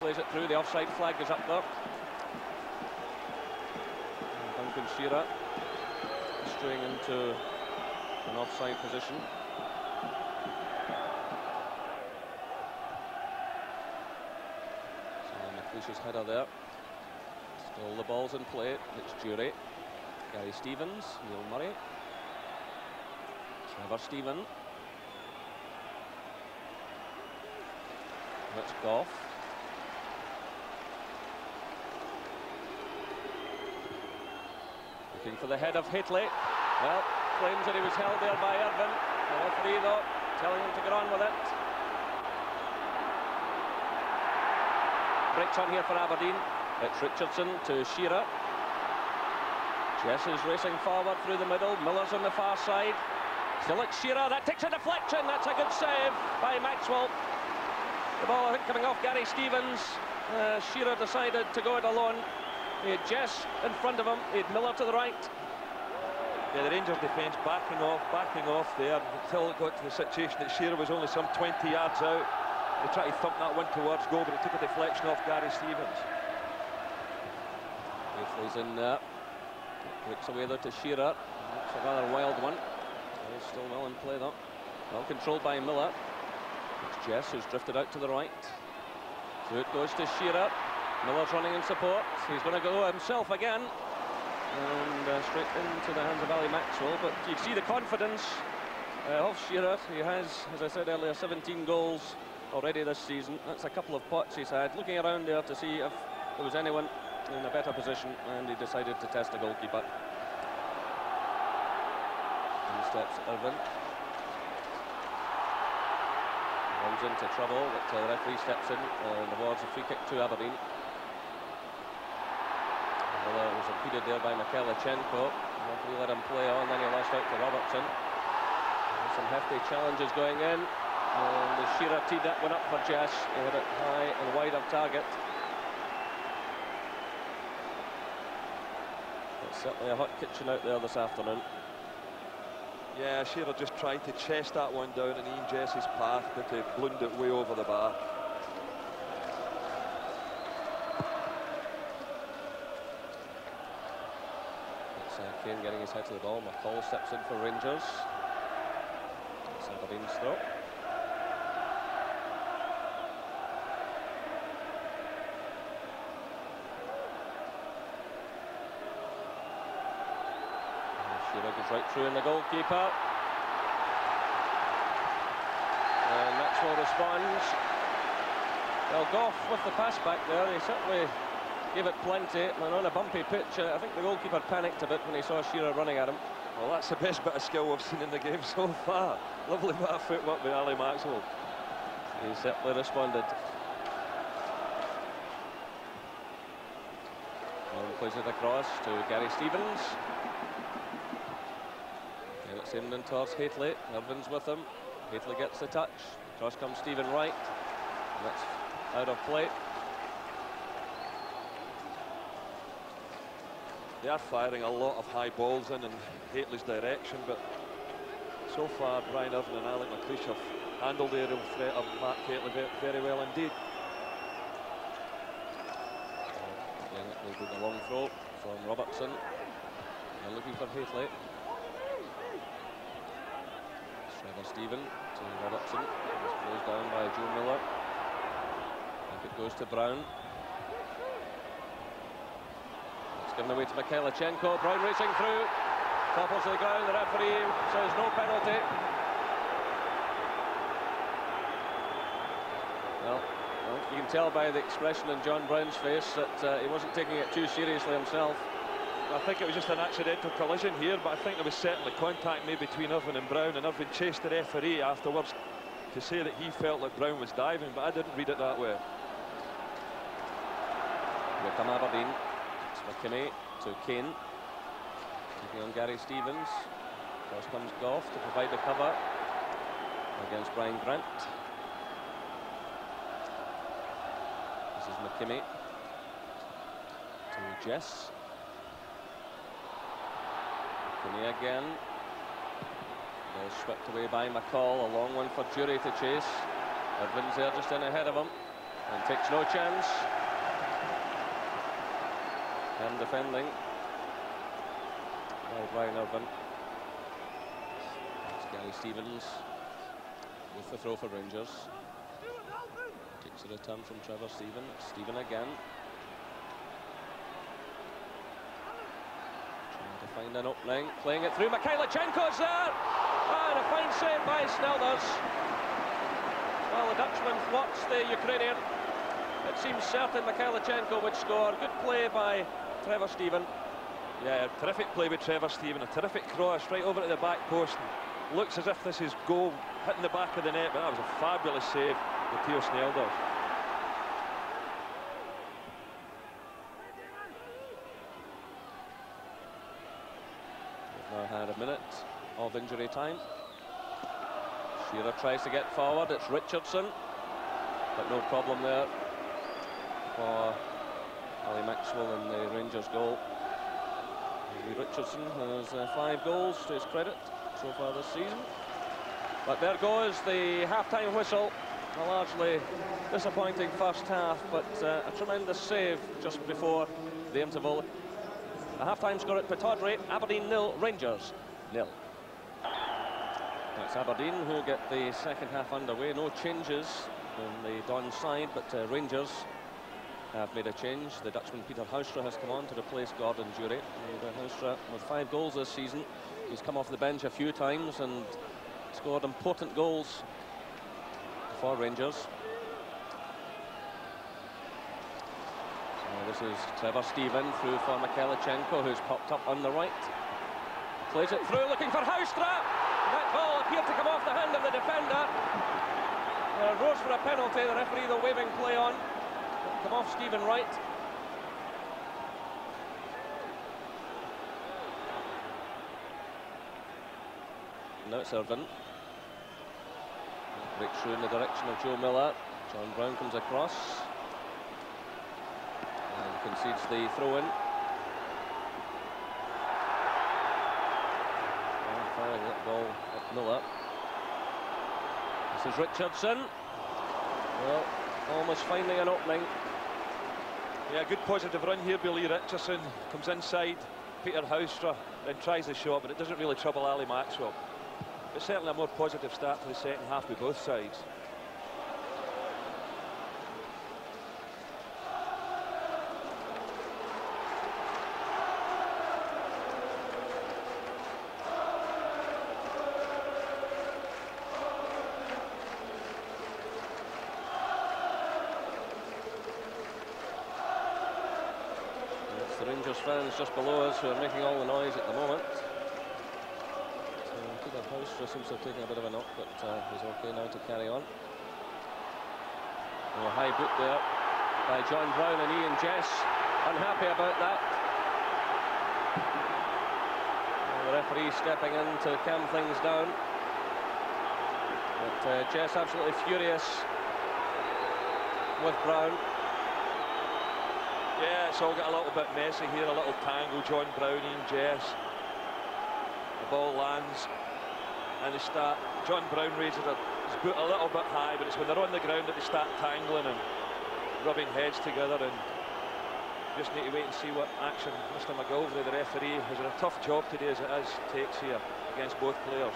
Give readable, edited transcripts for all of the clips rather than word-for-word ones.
Plays it through, the offside flag is up there. And Duncan Shearer straying into an offside position. So McLeish's header there. Still the ball's in play. It's Jury, Gary Stevens, Neil Murray, Trevor Stephen. That's Goff. Looking for the head of Hitley. Well, claims that he was held there by Irvin. The referee, though, telling him to get on with it. Breaks on here for Aberdeen. It's Richardson to Shearer. Jess is racing forward through the middle. Miller's on the far side. Still it's Shearer. That takes a deflection. That's a good save by Maxwell. The ball, I think, coming off Gary Stevens. Shearer decided to go it alone. He had Jess in front of him. He had Miller to the right. Yeah, the Rangers defence backing off there until it got to the situation that Shearer was only some 20 yards out. They tried to thump that one towards goal, but it took a deflection off Gary Stevens. He's in there. Breaks away there to Shearer. It's a rather wild one. He's still well in play though. Well controlled by Miller. It's Jess who's drifted out to the right. So it goes to Shearer. Miller's running in support. He's going to go himself again. And straight into the hands of Ali Maxwell. But you see the confidence of Shearer. He has, as I said earlier, 17 goals already this season. That's a couple of pots he's had. Looking around there to see if there was anyone in a better position, and he decided to test the goalkeeper. In steps Irvin. Runs into trouble, but the referee steps in and awards a free kick to Aberdeen. Miller was impeded there by Mikhailchenko. The referee let him play on, then he lashed out to Robertson. There's some hefty challenges going in, and the Shearer teed that one up for Jess. He had it high and wide of target. It's certainly a hot kitchen out there this afternoon. Yeah, Shearer just tried to chest that one down in Ian Jess's path, but he ballooned it way over the bar. It's Kane getting his head to the ball. McCall steps in for Rangers. It's Aberdeen's throw. Shearer goes right through in the goalkeeper. And Maxwell responds. Well, Goff with the pass back there, he certainly gave it plenty. And on a bumpy pitch, I think the goalkeeper panicked a bit when he saw Shearer running at him. Well, that's the best bit of skill we've seen in the game so far. Lovely bit of footwork by Ali Maxwell. He certainly responded. And plays it across to Gary Stevens. And it's in and towards Hitley. Irvin's with him. Hitley gets the touch. Across comes Stephen Wright. And that's out of play. They are firing a lot of high balls in Hitley's direction, but so far Brian Irvin and Alec McLeish have handled the aerial threat of Mark Hitley very well indeed. Again, it will be the long throw from Robertson. And looking for Hitley. Trevor Stephen to Robertson. It was closed down by Joe Miller. And it goes to Brown. It's given away to Mikhailchenko. Brown racing through. Topples to the ground. The referee says no penalty. Well, you can tell by the expression in John Brown's face that he wasn't taking it too seriously himself. I think it was just an accidental collision here, but I think there was certainly contact made between Irvin and Brown, and Irvin chased the referee afterwards to say that he felt like Brown was diving, but I didn't read it that way. Here come Aberdeen. It's McKinney to Kane. Taking on Gary Stevens. First comes Goff to provide the cover against Brian Grant. This is McKinney to Jess. McKinney again. Ball swept away by McCall. A long one for Jury to chase. Irvin's there just in ahead of him. And takes no chance. And defending. By Brian Irvine. It's Gary Stevens with the throw for Rangers. Takes a return from Trevor Stephen. It's Stephen again. Trying to find an opening. Playing it through. Mikhailichenko's there! And a fine save by Snelders. Well, the Dutchman thwarts the Ukrainian. It seems certain Mikhailichenko would score. Good play by Trevor Stephen. Yeah, terrific play with Trevor Stephen. A terrific cross right over to the back post. Looks as if this is goal hitting the back of the net, but that was a fabulous save with Theo Snelders. We've now had a minute of injury time. Shearer tries to get forward. It's Richardson, but no problem there for Ali Maxwell in the Rangers goal. Richardson has 5 goals to his credit so far this season. But there goes the half-time whistle. A largely disappointing first half, but a tremendous save just before the interval. The half-time score at Pittodrie, Aberdeen 0, Rangers 0. It's Aberdeen who get the second half underway. No changes on the Don side, but Rangers have made a change. The Dutchman Peter Houstra has come on to replace Gordon Dury. Houstra with 5 goals this season. He's come off the bench a few times and scored important goals for Rangers. So this is Trevor Stephen through for Mikhailichenko, who's popped up on the right. Plays it through, looking for Houstra. That ball appeared to come off the hand of the defender. Rose for a penalty. The referee, the waving play on. Come off Stephen Wright. Now it's Irvine. Breaks through in the direction of Joe Miller. John Brown comes across and concedes the throw-in. Firing that ball at Miller. This is Richardson. Well, almost finding an opening. Yeah, good positive run here by Lee Richardson. Comes inside, Peter Houstra, then tries the shot, but it doesn't really trouble Ali Maxwell. But certainly a more positive start to the second half with both sides. It's the Rangers fans just below us who are making all the noise at the moment. Peter Houstra seems to have taken a bit of a knock, but he's okay now to carry on. A high boot there by John Brown, and Ian Jess unhappy about that. The referee stepping in to calm things down. But Jess absolutely furious with Brown. Yeah, it's all got a little bit messy here, a little tangle. John Brown, Ian Jess. The ball lands. And they start, John Brown raises his boot a little bit high, but it's when they're on the ground that they start tangling and rubbing heads together, and just need to wait and see what action Mr McGilvray, the referee, has a tough job today as it is, takes here against both players.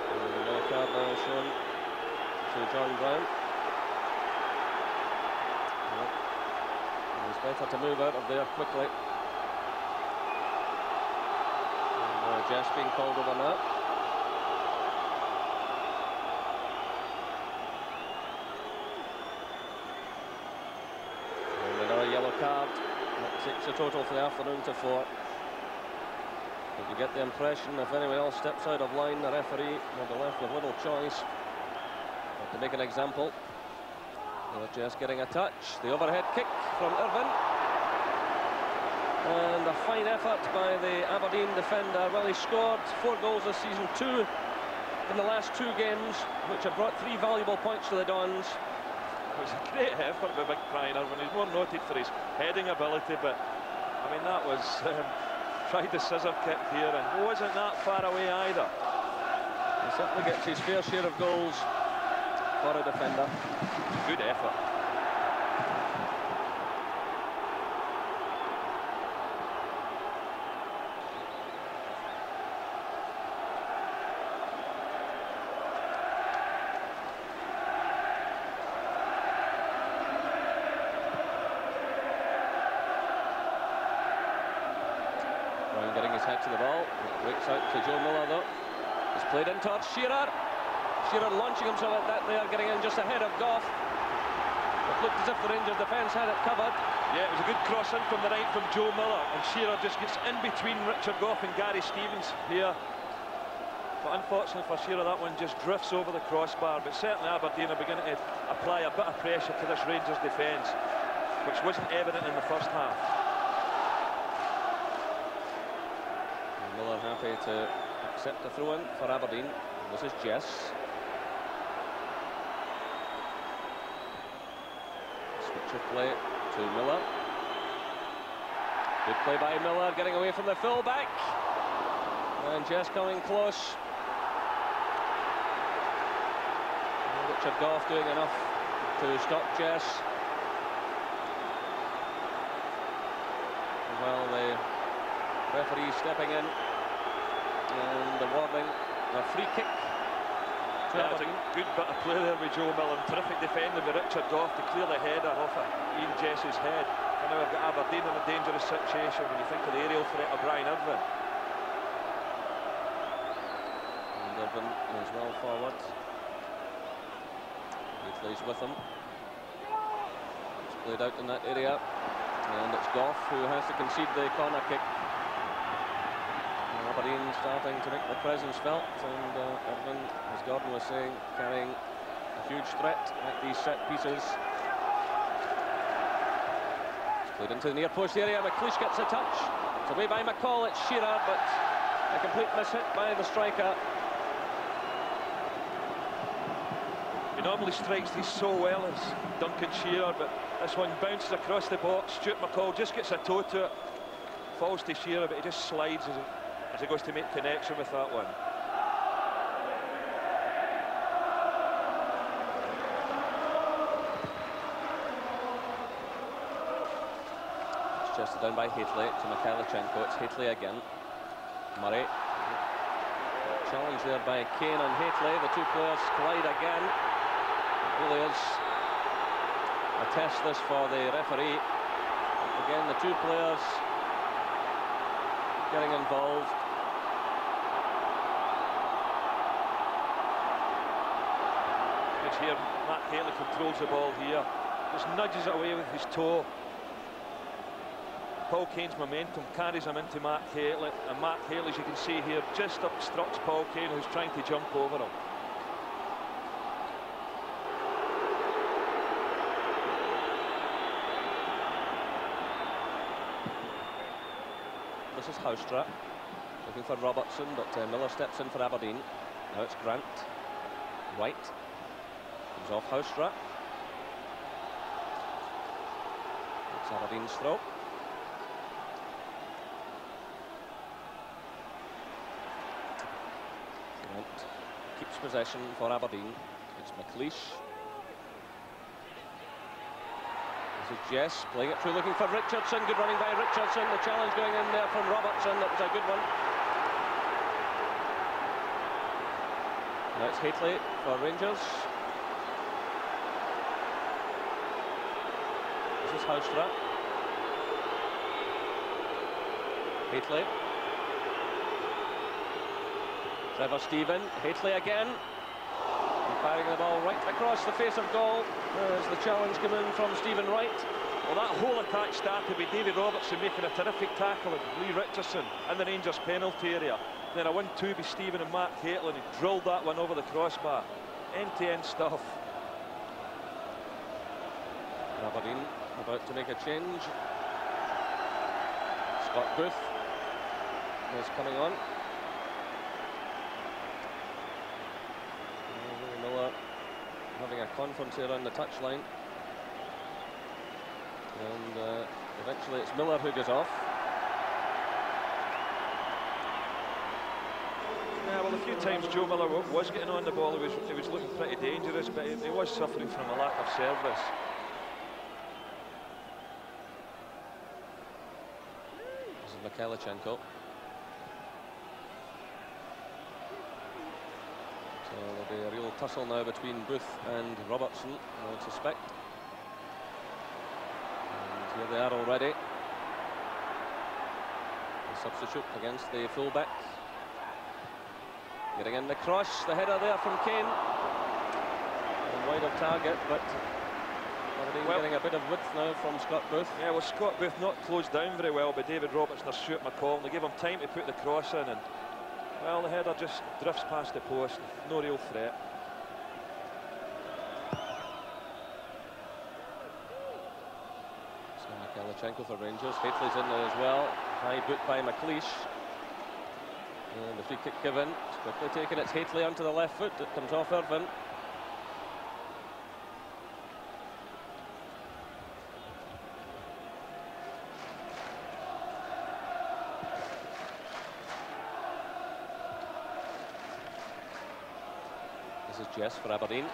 And the card now shown to John Brown. It's better to move out of there quickly. Jess being called over now. And another yellow card. That takes the total for the afternoon to 4. But you get the impression if anyone else steps out of line, the referee will be left with little choice but to make an example. Jess getting a touch. The overhead kick from Irvine. And a fine effort by the Aberdeen defender. Well, he scored 4 goals this season, 2 in the last 2 games, which have brought 3 valuable points to the Dons. It was a great effort by Big Brian Irvine. He's more noted for his heading ability, but I mean, that was tried the scissor kick here and wasn't that far away either. He certainly gets his fair share of goals for a defender. Good effort. Brown getting his head to the ball. It breaks out to Joe Miller though. It's played in towards Shearer. Shearer launching himself at that there, getting in just ahead of Goff. It looked as if the Rangers defence had it covered. Yeah, it was a good cross in from the right from Joe Miller, and Shearer just gets in between Richard Goff and Gary Stevens here. But unfortunately for Shearer, that one just drifts over the crossbar. But certainly Aberdeen are beginning to apply a bit of pressure to this Rangers defence, which wasn't evident in the first half. And Miller happy to accept the throw-in for Aberdeen. This is Jess. Switch of play to Miller. Good play by Miller, getting away from the full-back. And Jess coming close. And Richard Goff doing enough to stop Jess. Well, the referee stepping in. And the warning, a free kick. Yeah, it's a good bit of play there with Joe Miller. Terrific defending with Richard Goff to clear the header off of Ian Jess's head. And now we've got Aberdeen in a dangerous situation when you think of the aerial threat of Brian Irvine. And Irvine is well forward. He plays with him. It's played out in that area. And it's Goff who has to concede the corner kick. Aberdeen starting to make their presence felt, and Irvine, as Gordon was saying, carrying a huge threat at these set pieces. It's played into the near post area. McLeish gets a touch. It's away by McCall. It's Shearer, but a complete miss-hit by the striker. He normally strikes these so well as Duncan Shearer, but this one bounces across the box. Stuart McCall just gets a toe to it, falls to Shearer, but he just slides as he goes to make connection with that one. It's chested down by Haitley to Mikhailichenko. It's Haitley again. Murray. Challenge there by Kane and Haitley. The two players collide again. It really is a test this for the referee. Again, the two players getting involved. Here, Matt Haitley controls the ball here, just nudges it away with his toe. Paul Kane's momentum carries him into Matt Haitley, and Matt Haitley, as you can see here, just obstructs Paul Kane, who's trying to jump over him. This is Houstra looking for Robertson, but Miller steps in for Aberdeen. Now it's Grant. White. Comes off Houstra. It's Aberdeen's throw. Grant keeps possession for Aberdeen. It's McLeish. This is Jess playing it through, looking for Richardson. Good running by Richardson. The challenge going in there from Robertson. That was a good one. Now it's Haitley for Rangers. This is Houstra. Haitley. Trevor Stephen. Haitley again. And firing the ball right across the face of goal as the challenge came in from Stephen Wright. Well, that whole attack started with David Robertson making a terrific tackle at Lee Richardson in the Rangers penalty area. Then a 1-2 by Stephen and Matt Haitley, and he drilled that one over the crossbar. End-to-end stuff. Aberdeen about to make a change. Scott Booth is coming on. Miller having a conference here on the touchline. And eventually it's Miller who goes off. Yeah, well, a few times Joe Miller was getting on the ball. He was looking pretty dangerous, but he was suffering from a lack of service. This is Mikhailichenko. So there'll be a real tussle now between Booth and Robertson, I would suspect. And here they are already. The substitute against the fullback. Getting in the cross, the header there from Kane. And wide of target, but getting a bit of width now from Scott Booth. Yeah, well, Scott Booth not closed down very well by David Robertson or Stuart McCall, and they gave him time to put the cross in, and well, the header just drifts past the post. No real threat. So Mikhailichenko for Rangers. Hateley's in there as well. High boot by McLeish. And the free kick given. It's quickly taken. It's Hateley onto the left foot. It comes off Irvine. This is Jess for Aberdeen.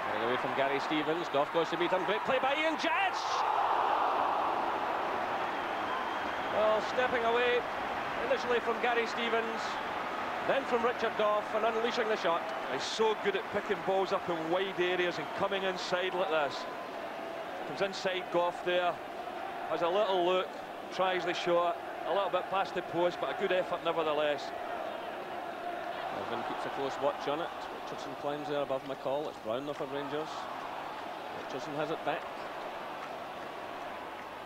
Getting away from Gary Stevens. Goff goes to meet him. Great play by Ian Jess! Well, stepping away initially from Gary Stevens, then from Richard Goff, and unleashing the shot. He's so good at picking balls up in wide areas and coming inside like this. Comes inside Goff there, has a little look, tries the shot, a little bit past the post, but a good effort nevertheless. Irvine keeps a close watch on it. Richardson climbs there above McCall. It's Brown for Rangers. Richardson has it back.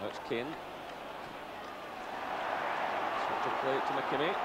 Now it's Kane. Switch of play to McKimmie.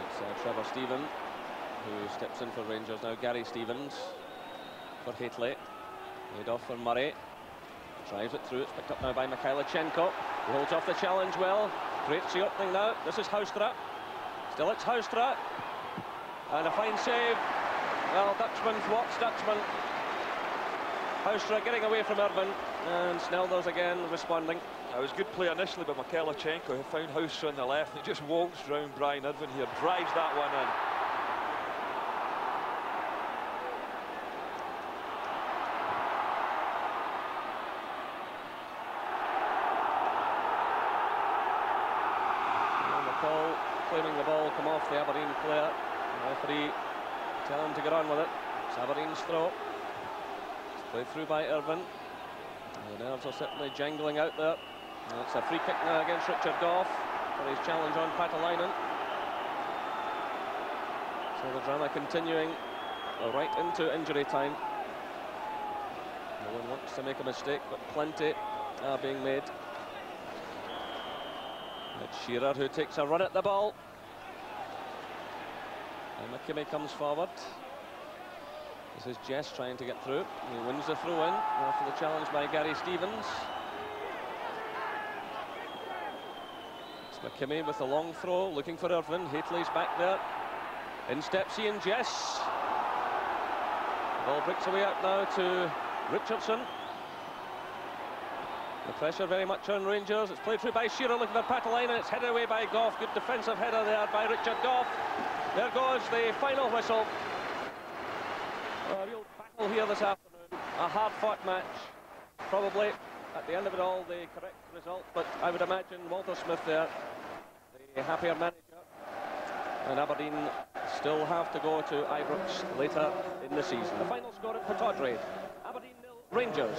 It's Trevor Stephen who steps in for Rangers now. Gary Stevens for Hateley. Laid off for Murray. Drives it through. It's picked up now by Mikhailichenko. He holds off the challenge well. Great see opening now. This is Houstra. Still it's Houstra. And a fine save. Well, Dutchman thwarts Dutchman. Houstra getting away from Irvine. And Snelders again responding. It was good play initially by Mikhailichenko, who found Houstra on the left. And he just walks round Brian Irvine here. Drives that one in. Claiming the ball come off the Aberdeen player. The referee tell him to get on with it. It's Aberdeen's throw. It's played through by Irvine. The nerves are certainly jangling out there. And it's a free kick now against Richard Goff for his challenge on Patalainen. So the drama continuing right into injury time. No one wants to make a mistake, but plenty are being made. It's Shearer who takes a run at the ball. And McKimmie comes forward. This is Jess trying to get through. He wins the throw-in after the challenge by Gary Stevens. It's McKimmie with a long throw, looking for Irvine. Hateley's back there. In steps Ian Jess. The ball breaks away out now to Richardson. The pressure very much on Rangers. It's played through by Shearer, looking for Patalainen. It's headed away by Goff. Good defensive header there by Richard Goff. There goes the final whistle. A real battle here this afternoon. A hard-fought match. Probably, at the end of it all, the correct result. But I would imagine Walter Smith there, the happier manager. And Aberdeen still have to go to Ibrox later in the season. The final score at Pittodrie. Aberdeen 0, Rangers